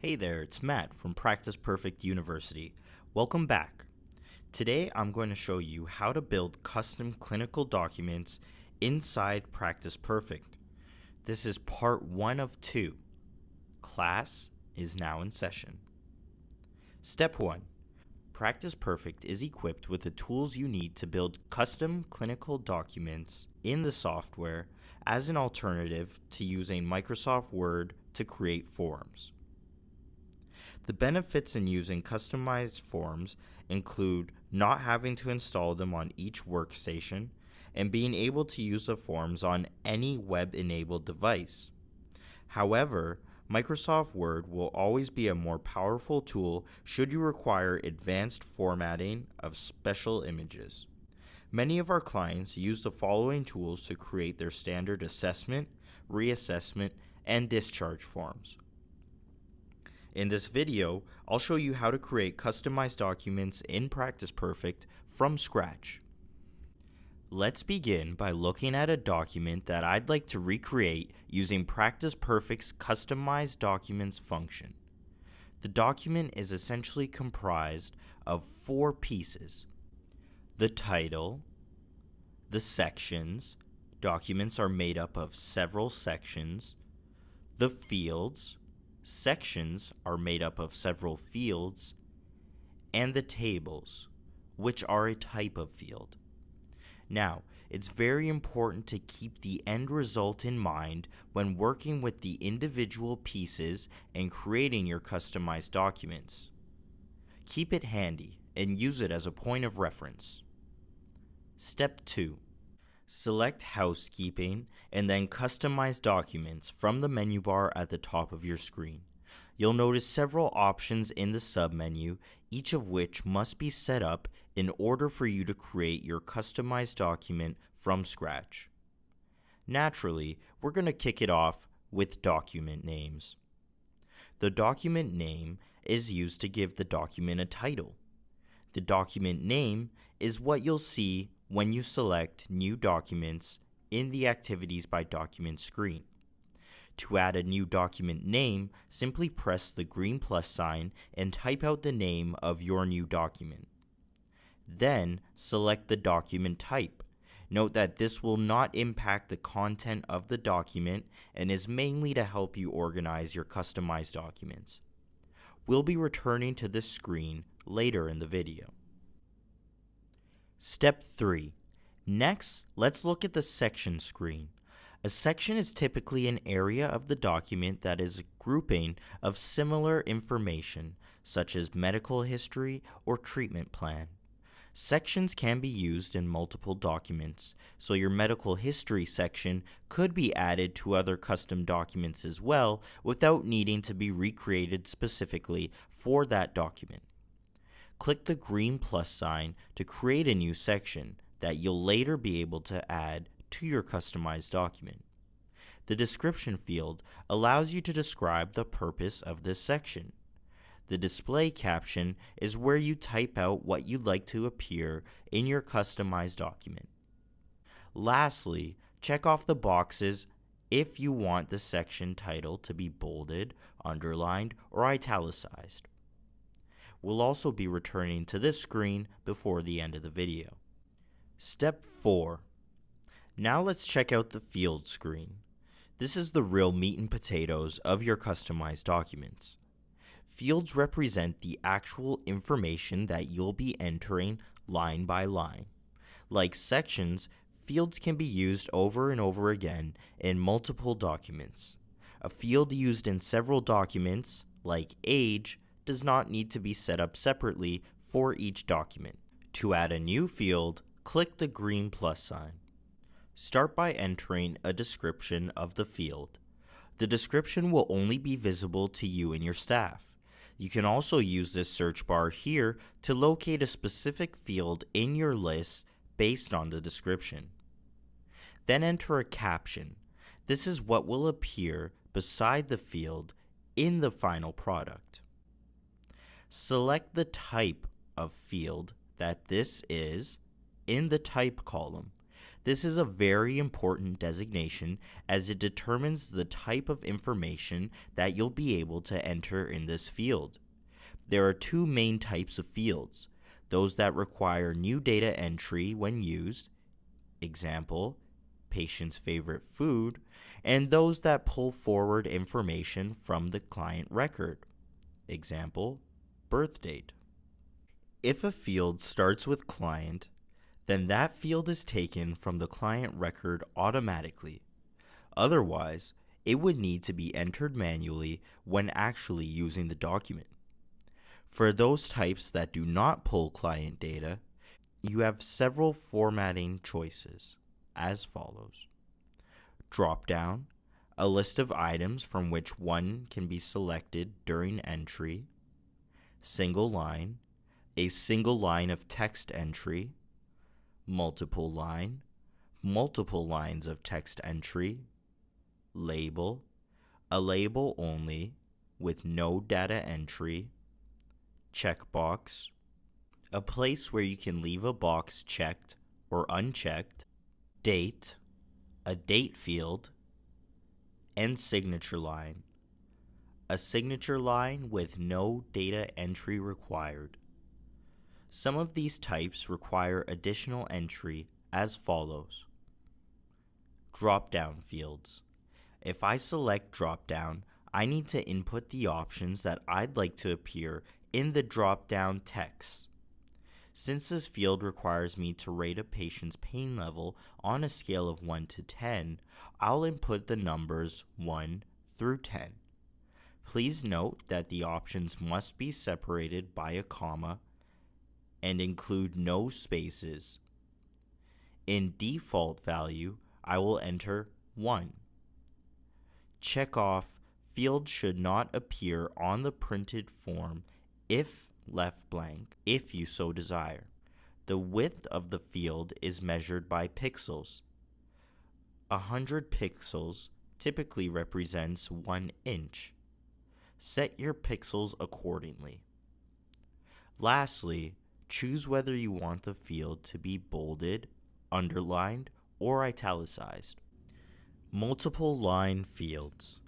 Hey there, it's Matt from Practice Perfect University. Welcome back. Today I'm going to show you how to build custom clinical documents inside Practice Perfect. This is part 1 of 2. Class is now in session. Step 1. Practice Perfect is equipped with the tools you need to build custom clinical documents in the software as an alternative to using Microsoft Word to create forms. The benefits in using customized forms include not having to install them on each workstation and being able to use the forms on any web-enabled device. However, Microsoft Word will always be a more powerful tool should you require advanced formatting of special images. Many of our clients use the following tools to create their standard assessment, reassessment, and discharge forms. In this video, I'll show you how to create customized documents in Practice Perfect from scratch. Let's begin by looking at a document that I'd like to recreate using Practice Perfect's Customize Documents function. The document is essentially comprised of 4 pieces: the title, the sections — documents are made up of several sections — the fields — sections are made up of several fields — and the tables, which are a type of field. Now, it's very important to keep the end result in mind when working with the individual pieces and creating your customized documents. Keep it handy and use it as a point of reference. Step 2. Select Housekeeping and then Customize Documents from the menu bar at the top of your screen. You'll notice several options in the submenu, each of which must be set up in order for you to create your customized document from scratch. Naturally, we're going to kick it off with document names. The document name is used to give the document a title. The document name is what you'll see when you select New Documents in the Activities by Document screen. To add a new document name, simply press the green plus sign and type out the name of your new document. Then select the document type. Note that this will not impact the content of the document and is mainly to help you organize your customized documents. We'll be returning to this screen later in the video. Step 3. Next, let's look at the section screen. A section is typically an area of the document that is a grouping of similar information, such as medical history or treatment plan. Sections can be used in multiple documents, so your medical history section could be added to other custom documents as well without needing to be recreated specifically for that document. Click the green plus sign to create a new section that you'll later be able to add to your customized document. The description field allows you to describe the purpose of this section. The display caption is where you type out what you'd like to appear in your customized document. Lastly, check off the boxes if you want the section title to be bolded, underlined, or italicized. We'll also be returning to this screen before the end of the video. Step 4. Now let's check out the field screen. This is the real meat and potatoes of your customized documents. Fields represent the actual information that you'll be entering line by line. Like sections, fields can be used over and over again in multiple documents. A field used in several documents, like age, does not need to be set up separately for each document. To add a new field, click the green plus sign. Start by entering a description of the field. The description will only be visible to you and your staff. You can also use this search bar here to locate a specific field in your list based on the description. Then enter a caption. This is what will appear beside the field in the final product. Select the type of field that this is in the type column. This is a very important designation as it determines the type of information that you'll be able to enter in this field. There are two main types of fields: those that require new data entry when used, example, patient's favorite food, and those that pull forward information from the client record, example, birth date. If a field starts with client, then that field is taken from the client record automatically. Otherwise, it would need to be entered manually when actually using the document. For those types that do not pull client data, you have several formatting choices as follows. Drop-down, a list of items from which one can be selected during entry. Single line, a single line of text entry. Multiple line, multiple lines of text entry. Label, a label only with no data entry. Checkbox, a place where you can leave a box checked or unchecked. Date, a date field. And signature line, a signature line with no data entry required. Some of these types require additional entry as follows. Drop-down fields. If I select drop-down, I need to input the options that I'd like to appear in the drop-down text. Since this field requires me to rate a patient's pain level on a scale of 1 to 10, I'll input the numbers 1 through 10. Please note that the options must be separated by a comma and include no spaces. In default value, I will enter 1. Check off field should not appear on the printed form if left blank, if you so desire. The width of the field is measured by pixels. 100 pixels typically represents 1 inch. Set your pixels accordingly. Lastly, choose whether you want the field to be bolded, underlined, or italicized. Multiple line fields.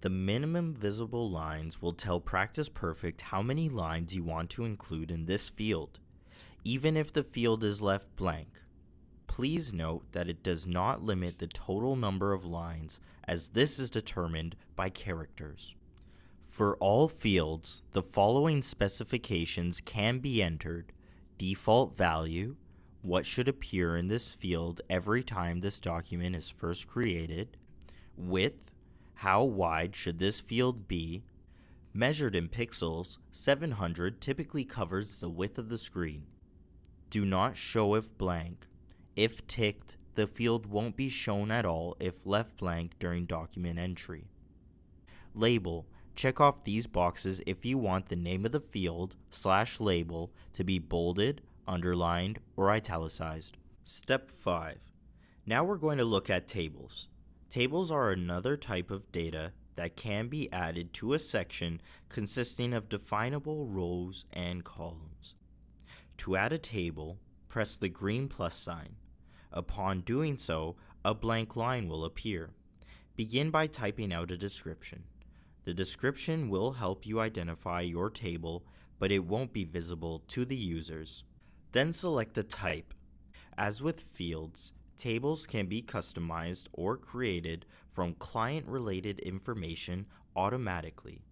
The minimum visible lines will tell Practice Perfect how many lines you want to include in this field, even if the field is left blank. Please note that it does not limit the total number of lines, as this is determined by characters. For all fields, the following specifications can be entered: default value, what should appear in this field every time this document is first created; width, how wide should this field be; measured in pixels, 700 typically covers the width of the screen. Do not show if blank. If ticked, the field won't be shown at all if left blank during document entry. Label, check off these boxes if you want the name of the field /label to be bolded, underlined, or italicized. Step 5. Now we're going to look at tables. Tables are another type of data that can be added to a section consisting of definable rows and columns. To add a table, press the green plus sign. Upon doing so, a blank line will appear. Begin by typing out a description. The description will help you identify your table, but it won't be visible to the users. Then select a type. As with fields, tables can be customized or created from client-related information automatically.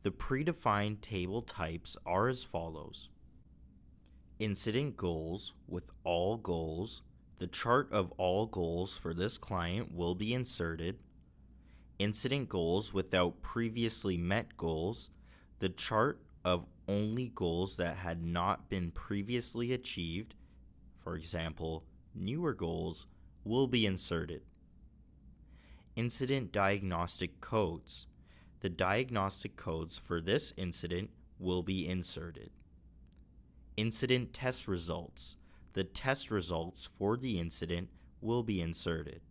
The predefined table types are as follows. Incident goals with all goals. The chart of all goals for this client will be inserted. Incident goals without previously met goals. The chart of only goals that had not been previously achieved, for example, newer goals, will be inserted. Incident diagnostic codes. The diagnostic codes for this incident will be inserted. Incident test results. The test results for the incident will be inserted.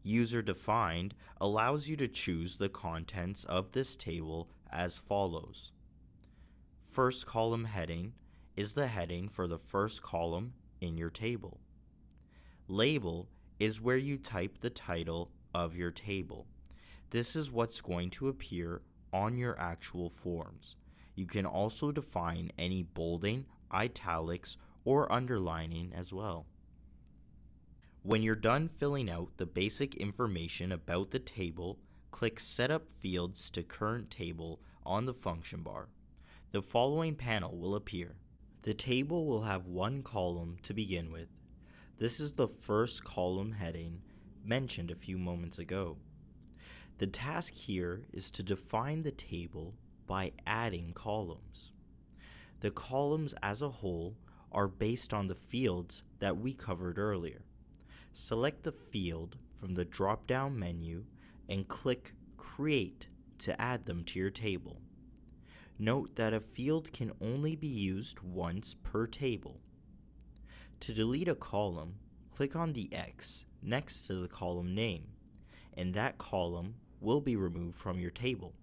User defined allows you to choose the contents of this table as follows. First column heading is the heading for the first column in your table. Label is where you type the title of your table. This is what's going to appear on your actual forms. You can also define any bolding, italics, or underlining as well. When you're done filling out the basic information about the table, click Set Up Fields to Current Table on the function bar. The following panel will appear. The table will have one column to begin with. This is the first column heading mentioned a few moments ago. The task here is to define the table by adding columns. The columns as a whole are based on the fields that we covered earlier. Select the field from the drop-down menu and click Create to add them to your table. Note that a field can only be used once per table. To delete a column, click on the X next to the column name, and that column will be removed from your table.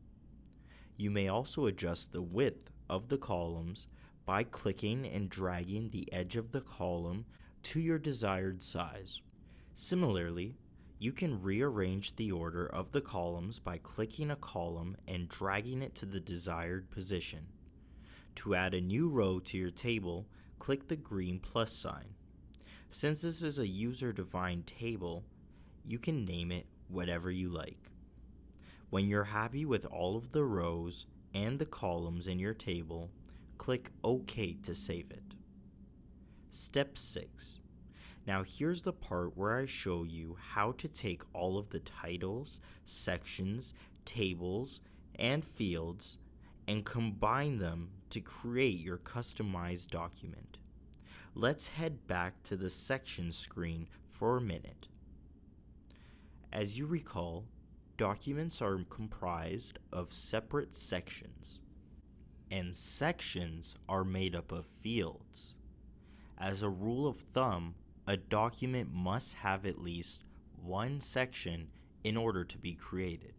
You may also adjust the width of the columns by clicking and dragging the edge of the column to your desired size. Similarly, you can rearrange the order of the columns by clicking a column and dragging it to the desired position. To add a new row to your table, click the green plus sign. Since this is a user-defined table, you can name it whatever you like. When you're happy with all of the rows and the columns in your table, click OK to save it. Step 6. Now here's the part where I show you how to take all of the titles, sections, tables, and fields and combine them to create your customized document. Let's head back to the section screen for a minute. As you recall, documents are comprised of separate sections, and sections are made up of fields. As a rule of thumb, a document must have at least one section in order to be created.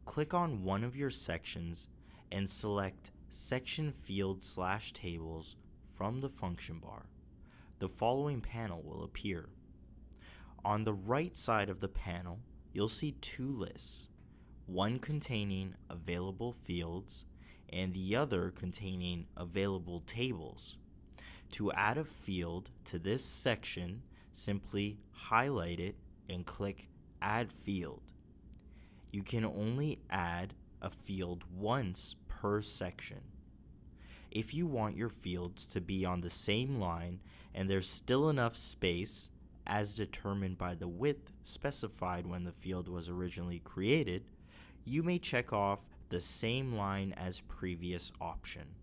Click on one of your sections and select Section Field/Tables from the function bar. The following panel will appear. On the right side of the panel, you'll see two lists, one containing available fields and the other containing available tables. To add a field to this section, simply highlight it and click Add Field. You can only add a field once per section. If you want your fields to be on the same line and there's still enough space as determined by the width specified when the field was originally created, you may check off the same line as previous option.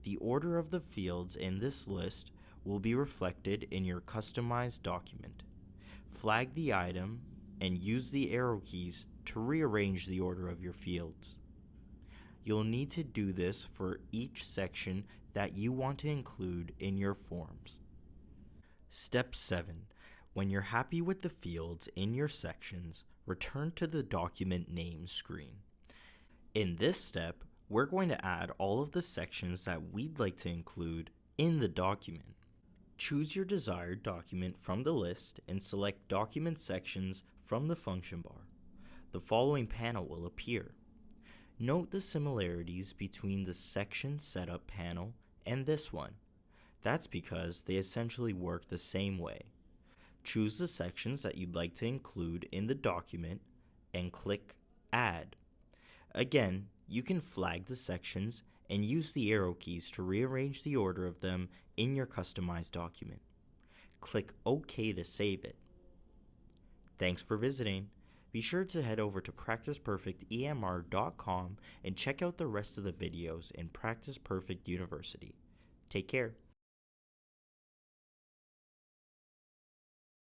The order of the fields in this list will be reflected in your customized document. Flag the item and use the arrow keys to rearrange the order of your fields. You'll need to do this for each section that you want to include in your forms. Step 7. When you're happy with the fields in your sections, return to the document name screen. In this step, we're going to add all of the sections that we'd like to include in the document. Choose your desired document from the list and select Document Sections from the function bar. The following panel will appear. Note the similarities between the Section Setup panel and this one. That's because they essentially work the same way. Choose the sections that you'd like to include in the document and click Add. Again, you can flag the sections and use the arrow keys to rearrange the order of them in your customized document. Click OK to save it. Thanks for visiting. Be sure to head over to practiceperfectemr.com and check out the rest of the videos in Practice Perfect University. Take care.